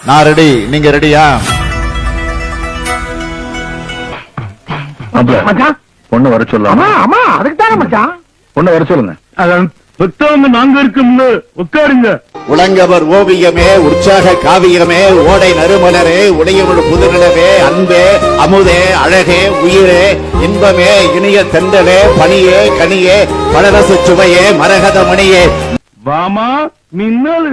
நான் ரெடி, நீங்க ரெடியா? பொண்ணு வர சொல்லலாம். அதுக்கு தானே மச்சான். பொண்ணு வர சொல்லுங்க. பெத்தவங்க நாங்க இருக்கோம்ல, உட்காருங்க. உலங்கவர் ஓவியமே, உற்சாக காவியமே, ஓடை நறுமலரே, உடையவள் புதுநிலவே, அன்பே, அமுதே, அழகே, உயிரே, இன்பமே, இனிய தென்றலே, பனியே, கனியே, பழரச சுவையே, மரகத மணியே. வாமா மின்னல்.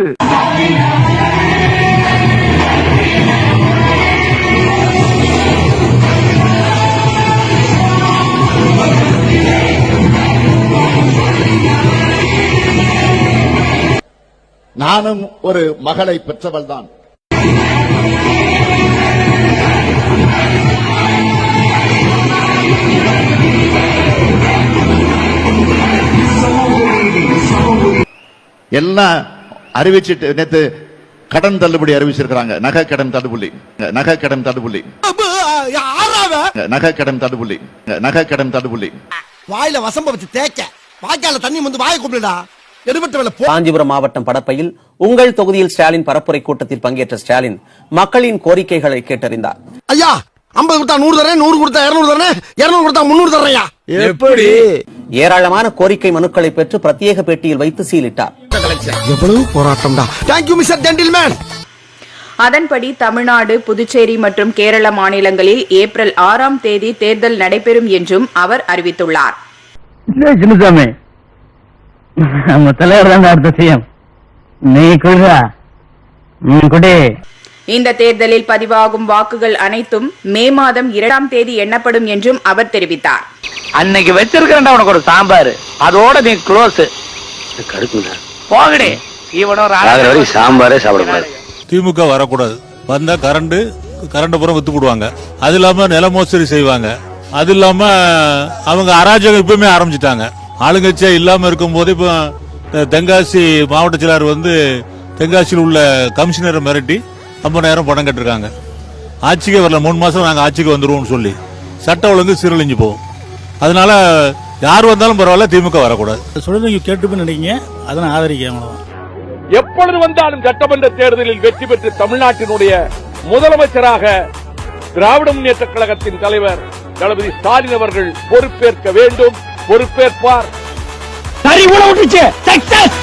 நானும் ஒரு மகளை பெற்றவள் தான். எல்லாம் அறிவிச்சிட்டு நேத்து கடன் தள்ளுபடி அறிவிச்சிருக்காங்க. நகை கடன் தள்ளுபடி, நகை கடன் தள்ளுபடி, நகை கடன் தள்ளுபடி, நகை கடன் தள்ளுபடி. வாயில வசம்ப வச்சு தேக்க, வாய்க்கால தண்ணி வந்து வாயை கூப்பிடுடா. காஞ்சிபுரம் மாவட்டம் படப்பையில் உங்கள் தொகுதியில் ஸ்டாலின் பரப்புரை கூட்டத்தில் பங்கேற்ற ஸ்டாலின் மக்களின் கோரிக்கைகளை கேட்டறிந்தார். ஐயா, 50 கொடுத்தா 100 தரேன், 100 கொடுத்தா 200 தரேன், 200 கொடுத்தா 300 தரேன்யா. எப்படி? ஏராளமான கோரிக்கை மனுக்களை பெற்று பிரத்யேக பெட்டியில் வைத்து சீலிட்டார். எவ்வளவு போராட்டம்டா. Thank you mister gentleman. அதன்படி தமிழ்நாடு, புதுச்சேரி மற்றும் கேரள மாநிலங்களில் ஏப்ரல் 6ஆம் தேதி தேர்தல் நடைபெறும் என்றும் அவர் அறிவித்துள்ளார். சின்னசாமி, நம்ம தலைவர் தான் அடுத்த சிஎம். நீ குடுறா, குடி. இந்த தேர்தலில் பதிவாகும் வாக்குகள் அனைத்தும் மே மாதம் 2ஆம் தேதி எண்ணப்படும் என்றும் அவர் தெரிவித்தார். அன்னைக்கு வச்சிருக்கா உனக்கு ஒரு சாம்பார், அதோட நீ க்ளோஸ். போகடே, இவனோட சாம்பாரே சாப்பிடக்கூடாது. திமுக வரக்கூடாது. வந்தா கரண்ட் புறம் வித்து போடுவாங்க. அது இல்லாம நில மோசடி செய்வாங்க. அது இல்லாம அவங்க அராஜகம் இப்பவுமே ஆரம்பிச்சுட்டாங்க. ஆளுங்கட்சியா இல்லாம இருக்கும் போது இப்ப தென்காசி மாவட்ட செயலாளர் தென்காசியில் உள்ள கமிஷனரை மிரட்டி 50,000 பணம் கட்டிருக்காங்க. ஆட்சிக்கே வரல. 3 மாசம் நாங்க ஆட்சிக்கு வந்துருவோம் சொல்லி சட்ட ஒழுங்கு சீரழிஞ்சு போகும். அதனால யார் வந்தாலும் பரவாயில்ல, திமுக வரக்கூடாது. சொல்லுங்க, கேட்டு நினைக்கீங்க, அதனை ஆதரிக்க. எப்பொழுது வந்தாலும் சட்டமன்ற தேர்தலில் வெற்றி பெற்று தமிழ்நாட்டினுடைய முதலமைச்சராக திராவிட முன்னேற்ற கழகத்தின் தலைவர் தளபதி ஸ்டாலின் அவர்கள் பொறுப்பேற்க வேண்டும். பொறுப்பேற்பார். சரி, உள்ள விட்டுச்சு. சக்சஸ்.